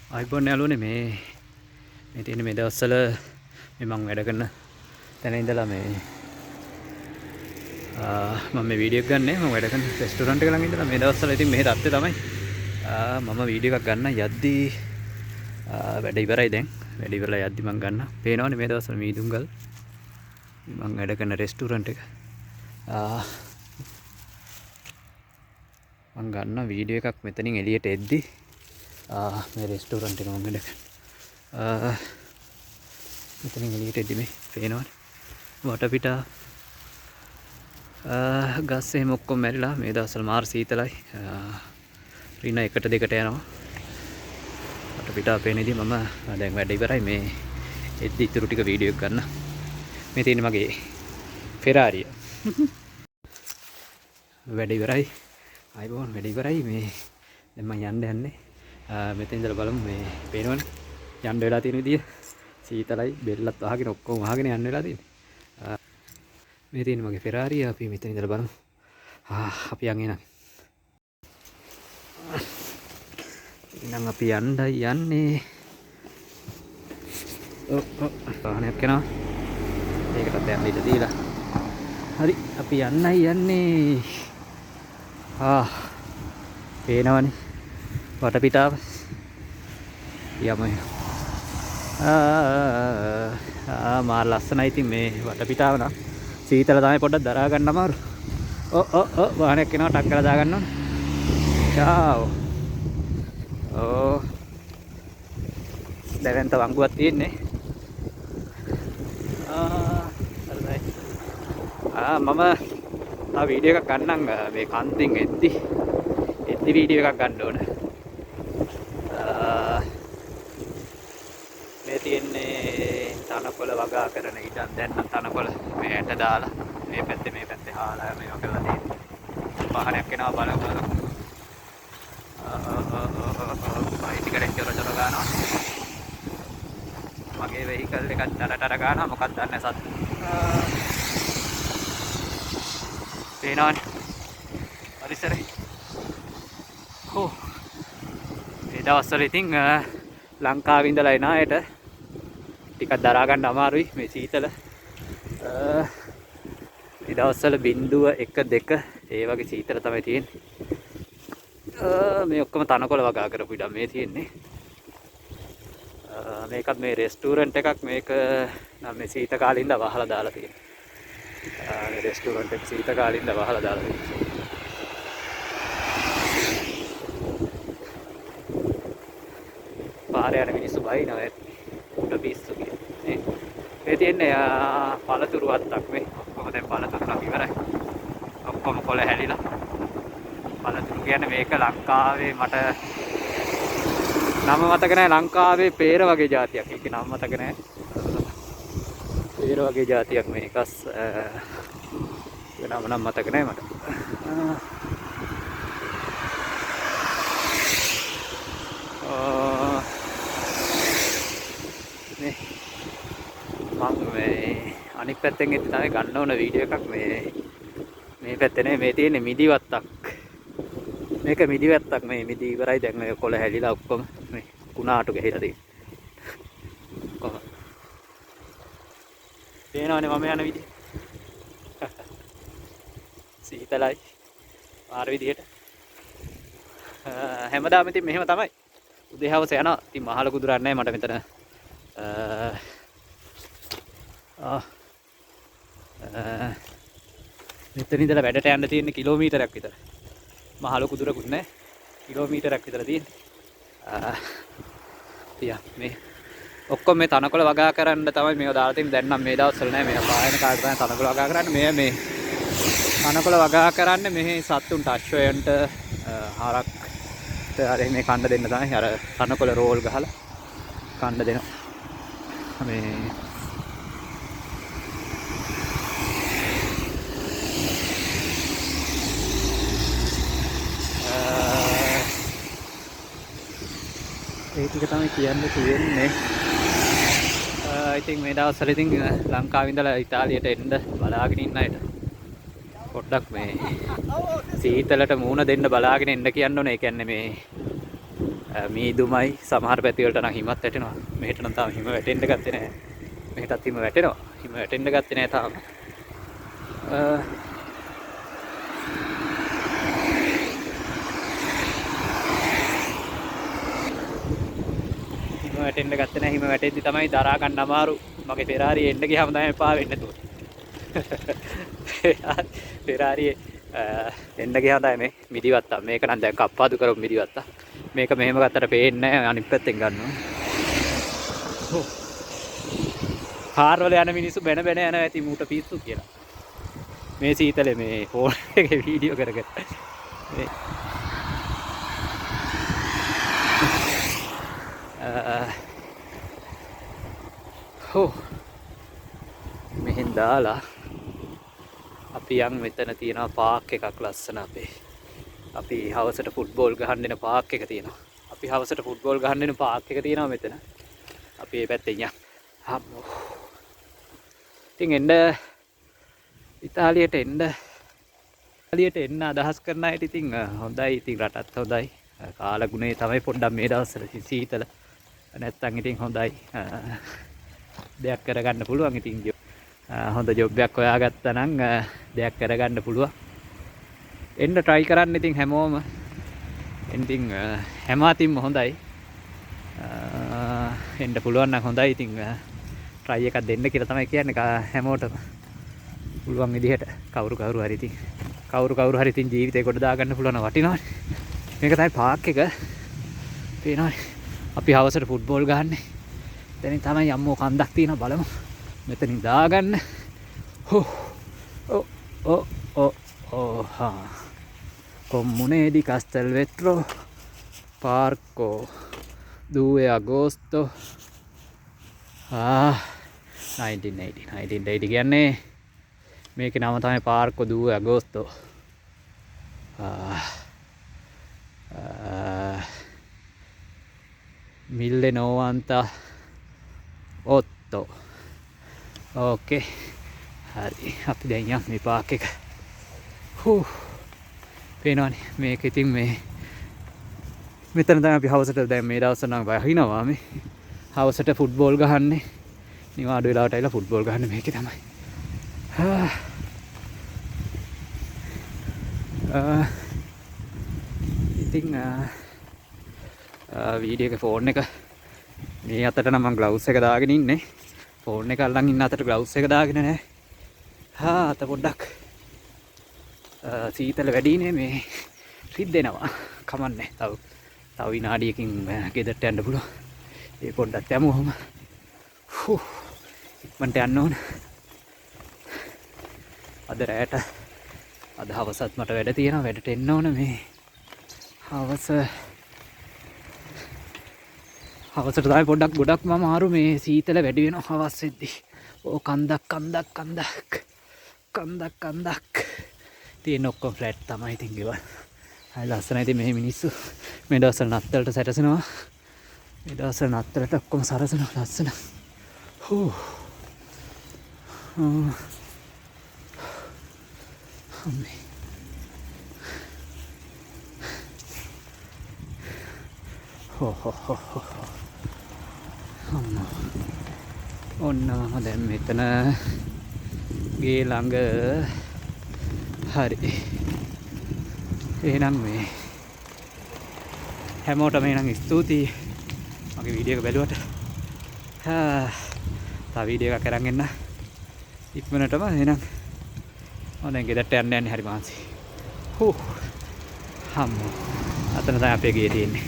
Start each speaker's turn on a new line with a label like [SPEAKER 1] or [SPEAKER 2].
[SPEAKER 1] iPhone යාළුවනේ මේ තියෙන මේ දවස්වල මේ මම වැඩ කරන තැන ඉඳලා මම මේ වීඩියෝ එකක් ගන්නනේ මම වැඩ කරන රෙස්ටෝරන්ට් එක ළඟ ඉඳලා මේ දවස්වල ඉතින් මෙහෙ තත්ත්වය තමයි මම වීඩියෝ එකක් ගන්න යද්දී වැඩ ඉවරයි දැන් වැඩ ඉවරලා යද්දී මම ගන්න පේනවනේ මේ දවස්වල මීදුම්ගල් මම වැඩ කරන රෙස්ටෝරන්ට් එක මම ගන්න වීඩියෝ එකක් මෙතනින් එළියට එද්දී මේ රෙස්ටෝරන්ට් එක මම වැඩ කරන මෙතනින් එළියට එද්දී මේ පේනවනේ වටපිටා ගස් එහෙම ඔක්කොම මැරිලා මේ දවස්වල මාර සීතලයි රින 1ට 2ට යනවා වටපිටා පේන ඉතින් මම දැන් වැඩ ඉවරයි මේ එද්දි ඉතුරු ටික වීඩියෝ එක ගන්න මේ තියෙන්නේ මගේ ෆෙරාරිය වැඩ ඉවරයි iPhone වැඩ ඉවරයි මේ දැන් මම යන්නේ මෙතන ඉඳලා බලමු මේ පේනවනේ යන්න වෙලා තියෙන විදිය සීතලයි බෙල්ලත් වහගෙන ඔක්කොම වහගෙන යන්න වෙලා තියෙන්නේ මේ තියෙන මගේ ෆෙරාරිය අපි මෙතන ඉඳලා බලමු අපි යන්නේ නම් අපි යන්නේ වාහනයක් යනවා ඒකටත් යන්න ඉඩ දීලා හරි අපි යන්නේ පේනවනේ වටපිටාව යමු මාර ලස්සනයි ඉතින් මේ වටපිටාව නම් සීතල තමයි පොඩ්ඩක් දරා ගන්න අමාරු වාහනයක් එනවා ටක් කරලා දා ගන්න ඕනේ චාව් දැන් තව අංගුවක් තියෙන්නේ හරියි මම වීඩියෝ එකක් ගන්නම් මේ කන්තින් එද්දි වීඩියෝ එකක් ගන්න ඕන මේ තියෙන්නේ තනකොළ වගා කරන ඉඩම් දැන් නම් තනකොළ මේ ඇට දාලා මේ පැත්තේ හාලා මේවා කරලා තියෙන්නේ වාහනයක් එනවා බලමු ටිකට චොර ගන්නවා මගේ වෙහිකල් එකක් ටර ගන්නවා මොකක්ද දන්නේ සත් පේනවනේ පරිසරේ මේ දවස්වල ඉතින් ලංකාවේ ඉඳලා එන අයට ටිකක් දරා ගන්න අමාරුයි මේ සීතල මේ දවස්වල 0.1 2 ඒ වගේ සීතල තමයි තියෙන්නේ මේ ඔක්කොම තනකොළ වගා කරපු ඉඩම් මේ තියෙන්නේ මේකත් මේ රෙස්ටෝරන්ට් එකක් මේක නම් මේ සීත කාලේ ඉඳලා වහලා දාලා තියෙනවා මේ රෙස්ටෝරන්ට් එක සීත කාලේ ඉඳලා වහලා දාලා තියෙනවා පාරේ යන මිනිස්සු බයිනවා උඩ පිස්සු කියන්නේ මේ තියෙන්නේ පළතුරු වත්තක් මේ ඔක්කොම දැන් පළතුරු නම් ඉවරයි ඔක්කොම කොළ හැලිලා පළතුරු කියන්නේ මේක ලංකාවේ මට නම මතක නැහැ ලංකාවේ peer වගේ జాතියක් ඒකේ නම මතක නැහැ peer වගේ జాතියක් මේකස් නම මතක නැහැ මට මම මේ අනිත් පැත්තෙන් ඉතින් තමයි ගන්න ඕන වීඩියෝ එකක් මේ පැත්තේ නේ මේ තියෙන්නේ මිදිවත්තක් මේක මිදිවත්තක් මේ මිදි ඉවරයි දැන් ඔය කොළ හැලිලා ඔක්කොම මේ කුණාටු ගහලා තියෙන්නේ කොහොම පේනවනේ මම යන විදිය සීතලයි ආර විදියට හැමදාම ඉතින් මෙහෙම තමයි උදේ හවස යනවා ඉතින් මහල කුදුරක් නැහැ මට මෙතන මෙතන ඉඳලා වැඩට යන්න තියෙන කිලෝමීටරයක් විතර මහලු කුදුරකුත් නැහැ කිලෝමීටරයක් විතර තියෙන්නේ මේ ඔක්කොම මේ තනකොළ වගා කරන්න තමයි මේව දාලා තියෙන්නේ දැන් නම් මේ දවස්වල නෑ මේ පායන කාලේ තමයි තනකොළ වගා කරන්නේ මේ තනකොළ වගා කරන්නේ මෙහි සත්තුන්ට අශ්වයන්ට හරක්ට අර මේ කන්න දෙන්න තමයි අර තනකොළ රෝල් ගහලා කන්න දෙනවා මේ ඒ ටික තමයි කියන්න තියෙන්නේ ඉතින් මේ දවස්වල ඉතින් ලංකාවේ ඉඳලා ඉතාලියට එන්න බලාගෙන ඉන්න අයට පොඩ්ඩක් මේ සීතලට මූණ දෙන්න බලාගෙන එන්න කියන්න ඕනේ. ඒ කියන්නේ මේ මීදුමයි සමහර පැති වලට නම් හිමත් වැටෙනවා. මෙහෙට නම් තාම හිම වැටෙන්න ගත්තේ නැහැ. මෙහෙටත් හිම වැටෙනවා. හිම වැටෙන්න ගත්තේ නැහැ තාම. හිම වැටෙන්න ගත්තේ නැහැ. හිම වැටෙද්දි තමයි දරා ගන්න අමාරු. මගේ Ferrari එන්න ගියාම තමයි පා වෙන්නේ තුන. Ferrari එන්න ගියාම තමයි මේ මිදිවත්තා. මේක නම් දැන් කප්පාදු කරමු මිදිවත්තා. මේක මෙහෙම ගත්තට පේන්නේ නැහැ. අනිත් පැත්තෙන් ගන්නවා. කාර් වල යන මිනිස්සු බැන බැන යනවා ඇති මූට පිස්සු කියලා. මේ සීතලේ මේ ෆෝන් එකේ වීඩියෝ කරගෙන. මේ මෙහෙන් දාලා අපි යන් මෙතන තියෙනවා පාක් එකක් ලස්සන අපේ. අපි හවසට ෆුට්බෝල් ගහන්න දෙන පාක් එක තියෙනවා. අපි හවසට ෆුට්බෝල් ගහන්න දෙන පාක් එක තියෙනවා මෙතන. අපි මේ පැත්තෙන් යන්. අම්මෝ. ඉතින් ඉතාලියට එන්න අදහස් කරන අයට ඉතින් හොඳයි. ඉතින් රටත් හොඳයි. කාලගුණේ තමයි පොඩ්ඩක් මේ දවස්වල සීතල. නැත්තම් ඉතින් හොඳයි. දෙයක් කරගන්න පුළුවන්. ඉතින් හොඳ ජොබ් එකක් හොයාගත්තා නම් දෙයක් කරගන්න පුළුවන්. එන්න try කරන්න ඉතින් හැමෝම. ඉතින් හැම අතින්ම හොඳයි. එන්න පුළුවන් නම් හොඳයි. ඉතින් try එකක් දෙන්න කියලා තමයි කියන්නේ හැමෝටම. පුළුවන් විදිහට කවුරු හරි ඉතින් කවුරු හරි ඉතින් ජීවිතේ කොට දාගන්න පුළුවන් වටිනවනේ. මේක තමයි පාක් එක. පේනවනේ. අපි හවසට ෆුට්බෝල් ගහන්නේ. එතනින් තමයි අම්මෝ කන්දක් තියෙනවා බලමු. මෙතනින් දාගන්න. Comune di Castelvetro Parco 2 agosto 1980 කියන්නේ මේකේ නම තමයි Parco 2 agosto 1998. ඕකේ හරි අපි දැන් යන් මේ පාක් එක. පේනවනේ මේක ඉතින් මේ මෙතන තමයි අපි හවසට දැන් මේ දවස්වල නම් වහිනවා මේ හවසට ෆුට්බෝල් ගහන්නේ. නිවාඩු වෙලාවට ඇවිල්ලා ෆුට්බෝල් ගහන්නේ මේකේ තමයි. ඉතින් වීඩියෝ එක ෆෝන් එක මේ අතට නම් මම ග්ලව්ස් එක දාගෙන ඉන්නේ. ෆෝන් එක අල්ලන් ඉන්න අතට ග්ලව්ස් එක දාගෙන නැහැ. අත පොඩ්ඩක් සීතල වැඩිනේ මේ රිද්දෙනවා. කමන්නේ. තව විනාඩියකින් ගෙදරට යන්න පුළුවන්. ඒ පොඩ්ඩක් යමුවම. ඉක්මනට යන්න ඕන. අද රැයට අද හවසත් මට වැඩ තියෙනවා. වැඩට එන්න ඕන මේ හවසට තමයි පොඩ්ඩක් ගොඩක් මම ආරු මේ සීතල වැඩි වෙනවා හවස් වෙද්දි. ඕ කන්දක් තියෙන ඔක්කොම ෆ්ලැට් තමයි ඉතින් ගෙවල්. හරි ලස්සනයි ඉතින් මේ මිනිස්සු මේ දවස්වල නත්තලට සැරසෙනවා. මේ දවස්වල නත්තලට ඔක්කොම සරසනවා ලස්සන. ඔන්න මම දැන් මෙතන ගේ ළඟ. හරි. එහෙනම් මේ හැමෝටම එහෙනම් ස්තුතියි මගේ වීඩියෝ එක බැලුවට. තව වීඩියෝ එකක් අරන් එන්න ඉක්මනටම. එහෙනම් මම දැන් ගෙදරට යන්න යන්නේ. හරි මහන්සි. අතන තමයි අපේ ගේ තියෙන්නේ.